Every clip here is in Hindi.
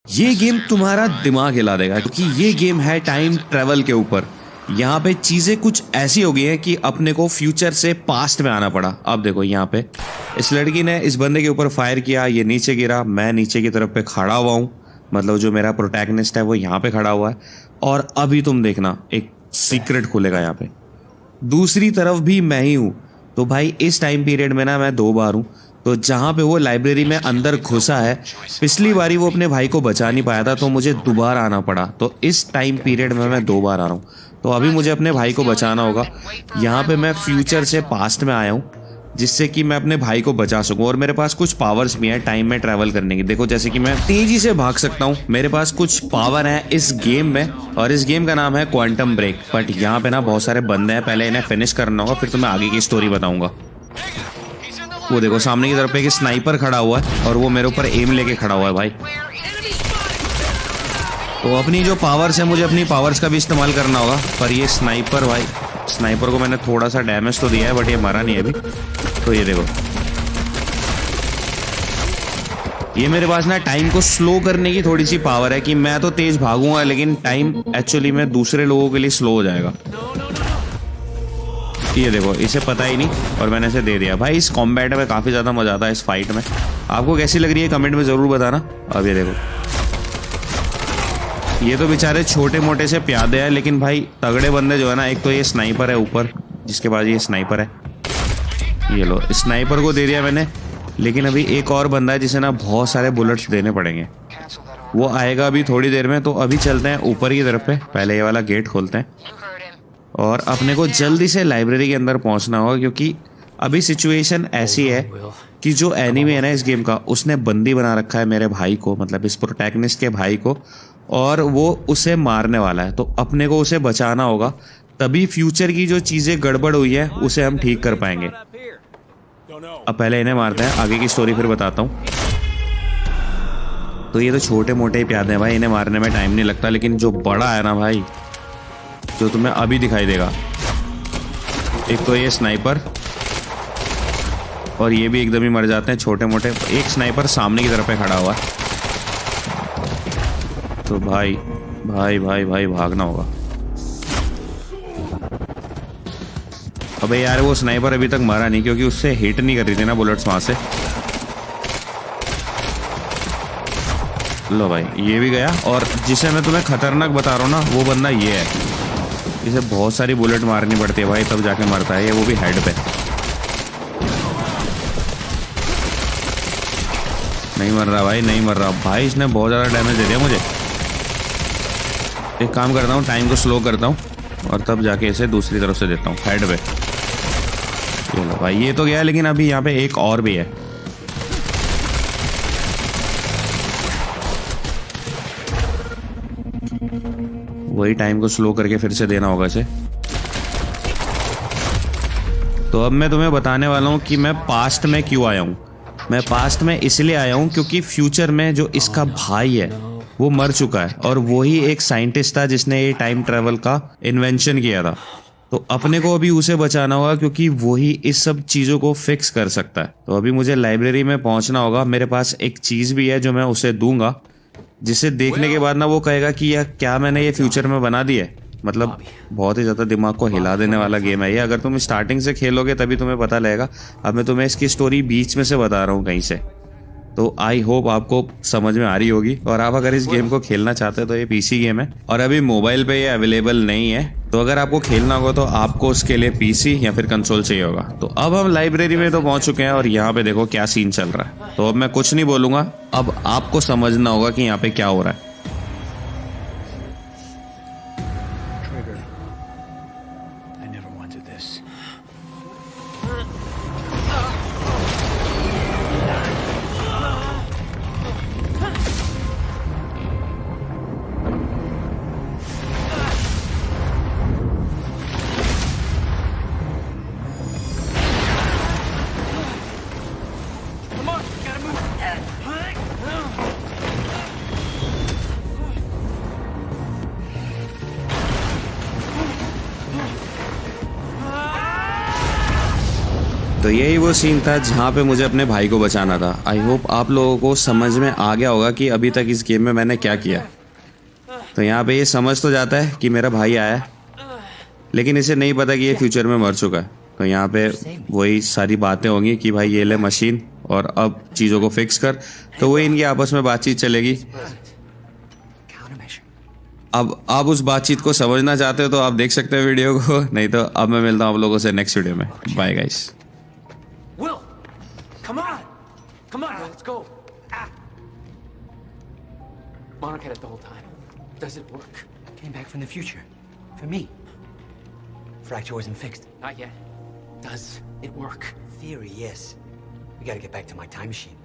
ये गेम तुम्हारा दिमाग हिला देगा क्योंकि ये गेम है टाइम ट्रेवल के ऊपर। यहाँ पे चीजें कुछ ऐसी हो गई हैं कि अपने को फ्यूचर से पास्ट में आना पड़ा। अब देखो यहाँ पे इस लड़की ने इस बंदे के ऊपर फायर किया, ये नीचे गिरा, मैं नीचे की तरफ पे खड़ा हुआ हूँ, मतलब जो मेरा प्रोटैगनिस्ट है वो यहाँ पे खड़ा हुआ है। और अभी तुम देखना एक सीक्रेट खुलेगा यहाँ पे, दूसरी तरफ भी मैं ही हूँ। तो भाई इस टाइम पीरियड में ना मैं दो बार हूँ। तो जहाँ पे वो लाइब्रेरी में अंदर घुसा है, पिछली बारी वो अपने भाई को बचा नहीं पाया था तो मुझे दोबारा आना पड़ा। तो इस टाइम पीरियड में मैं दो बार आ रहा हूँ, तो अभी मुझे अपने भाई को बचाना होगा। यहाँ पे मैं फ्यूचर से पास्ट में आया हूँ जिससे कि मैं अपने भाई को बचा सकूं। और मेरे पास कुछ पावर्स भी हैं टाइम में ट्रैवल करने की। देखो जैसे कि मैं तेजी से भाग सकता हूँ, मेरे पास कुछ पावर है इस गेम में, और इस गेम का नाम है क्वांटम ब्रेक। बट यहाँ पे ना बहुत सारे बंदे हैं, पहले इन्हें फिनिश करना होगा, फिर तुम्हें आगे की स्टोरी बताऊंगा। वो देखो सामने की तरफ एक स्नाइपर खड़ा हुआ है और वो मेरे ऊपर एम लेके खड़ा हुआ है भाई। तो अपनी जो पावर्स है, मुझे अपनी पावर्स का भी इस्तेमाल करना होगा। पर ये स्नाइपर भाई, स्नाइपर को मैंने थोड़ा सा डैमेज तो दिया है बट ये मरा नहीं है अभी। तो ये देखो, ये मेरे पास ना टाइम को स्लो करने की थोड़ी सी पावर है कि मैं तो तेज भागूंगा लेकिन टाइम एक्चुअली में दूसरे लोगों के लिए स्लो हो जाएगा। ये देखो इसे पता ही नहीं और मैंने इसे दे दिया। भाई इस कॉम्बैट में काफ़ी ज़्यादा मजा आता है, इस फाइट में। आपको कैसी लग रही है कमेंट में ज़रूर बताना। अब ये देखो, ये तो बेचारे छोटे मोटे से प्यादे हैं लेकिन भाई तगड़े बंदे जो है ना, एक तो ये स्नाइपर है ऊपर जिसके पास ये स्नाइपर है, ये लो स्नाइपर को दे दिया मैंने। लेकिन अभी एक और बंदा है जिसे ना बहुत सारे बुलेट्स देने पड़ेंगे, वो आएगा अभी थोड़ी देर में। तो अभी चलते हैं ऊपर की तरफ पे, पहले ये वाला गेट खोलते हैं और अपने को जल्दी से लाइब्रेरी के अंदर पहुंचना होगा क्योंकि अभी सिचुएशन ऐसी है कि जो एनिमी है ना इस गेम का, उसने बंदी बना रखा है मेरे भाई को, मतलब इस प्रोटैगनिस्ट के भाई को, और वो उसे मारने वाला है। तो अपने को उसे बचाना होगा, तभी फ्यूचर की जो चीज़ें गड़बड़ हुई है उसे हम ठीक कर पाएंगे। अब पहले इन्हें मारते हैं, आगे की स्टोरी फिर बताता हूँ। तो ये तो छोटे मोटे ही प्यादे हैं भाई, इन्हें मारने में टाइम नहीं लगता। लेकिन जो बड़ा है ना भाई, जो तुम्हें अभी दिखाई देगा, एक तो ये स्नाइपर, और ये भी एकदम ही मर जाते हैं छोटे मोटे। एक स्नाइपर सामने की तरफ पे खड़ा हुआ है, तो भाई भाई भाई भाई भागना होगा। अबे यार वो स्नाइपर अभी तक मरा नहीं क्योंकि उससे हिट नहीं कर रही थी ना बुलेट्स वहां से। लो भाई ये भी गया, और जिसे मैं तुम्हें खतरनाक बता रहा हूँ ना वो बंदा ये है, इसे बहुत सारी बुलेट मारनी पड़ती है भाई तब जाके मरता है ये, वो भी हेड पे। नहीं मर रहा भाई, नहीं मर रहा भाई, इसने बहुत ज़्यादा डैमेज दे दिया मुझे। एक काम करता हूँ, टाइम को स्लो करता हूँ और तब जाके इसे दूसरी तरफ से देता हूँ हेड पे। चलो भाई ये तो गया, लेकिन अभी यहाँ पे एक और भी है। वही टाइम को स्लो करके फिर से देना होगा इसे। तो अब मैं तुम्हें बताने वाला हूँ कि मैं पास्ट में क्यों आया हूँ। मैं पास्ट में इसलिए आया हूँ क्योंकि फ्यूचर में जो इसका भाई है वो मर चुका है, और वही एक साइंटिस्ट था जिसने ये टाइम ट्रैवल का इन्वेंशन किया था। तो अपने को अभी उसे बचाना होगा क्योंकि वही इस सब चीज़ों को फिक्स कर सकता है। तो अभी मुझे लाइब्रेरी में पहुंचना होगा। मेरे पास एक चीज़ भी है जो मैं उसे दूंगा, जिसे देखने के बाद ना वो कहेगा कि यार क्या मैंने ये फ्यूचर में बना दी है। मतलब बहुत ही ज़्यादा दिमाग को हिला देने वाला गेम है ये। अगर तुम स्टार्टिंग से खेलोगे तभी तुम्हें पता लगेगा। अब मैं तुम्हें इसकी स्टोरी बीच में से बता रहा हूँ कहीं से, तो आई होप आपको समझ में आ रही होगी। और आप अगर इस गेम को खेलना चाहते हो तो ये पीसी गेम है और अभी मोबाइल पे ये अवेलेबल नहीं है। तो अगर आपको खेलना होगा तो आपको उसके लिए पीसी या फिर कंसोल चाहिए होगा। तो अब हम लाइब्रेरी में तो पहुंच चुके हैं और यहाँ पे देखो क्या सीन चल रहा है। तो अब मैं कुछ नहीं बोलूंगा, अब आपको समझना होगा कि यहाँ पे क्या हो रहा है। तो यही वो सीन था जहाँ पे मुझे अपने भाई को बचाना था। आई होप आप लोगों को समझ में आ गया होगा कि अभी तक इस गेम में मैंने क्या किया। तो यहाँ पे ये समझ तो जाता है कि मेरा भाई आया है, लेकिन इसे नहीं पता कि ये फ्यूचर में मर चुका है। तो यहाँ पे वही सारी बातें होंगी कि भाई ये ले मशीन और अब चीज़ों को फिक्स कर। तो वही इनकी आपस में बातचीत चलेगी। अब आप उस बातचीत को समझना चाहते हो तो आप देख सकते हैं वीडियो को, नहीं तो अब मैं मिलता हूँ आप लोगों से नेक्स्ट वीडियो में। Bye guys. Will, come on, let's go. Monarch had it the whole time. Does it work? Came back from the future. For me. Fracture wasn't fixed. Not yet. Does it work? Theory, yes. We gotta get back to my time machine.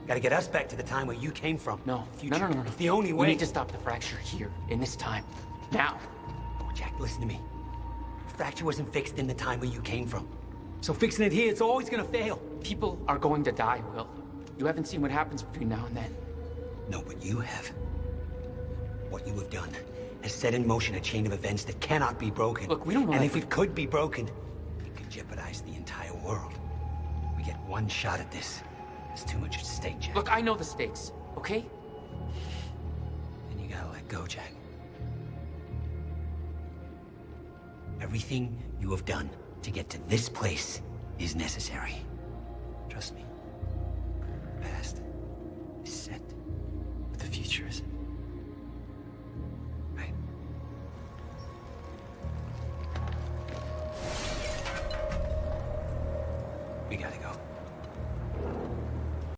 Gotta get us back to the time where you came from. No, Future. no. It's the only We way. need to stop the fracture here, in this time, now. Oh, Jack, listen to me. Fracture wasn't fixed in the time where you came from. So fixing it here, it's always gonna fail. People are going to die, Will. You haven't seen what happens between now and then. No, but you have. What you have done has set in motion a chain of events that cannot be broken. Look, we don't know And that if it could be broken, it could jeopardize the entire world. We get one shot at this. There's too much at stake, Jack. Look, I know the stakes, okay? Then you gotta let go, Jack. Everything you have done to get to this place is necessary. Trust me. The past is set, but the future isn't. Right? We gotta go.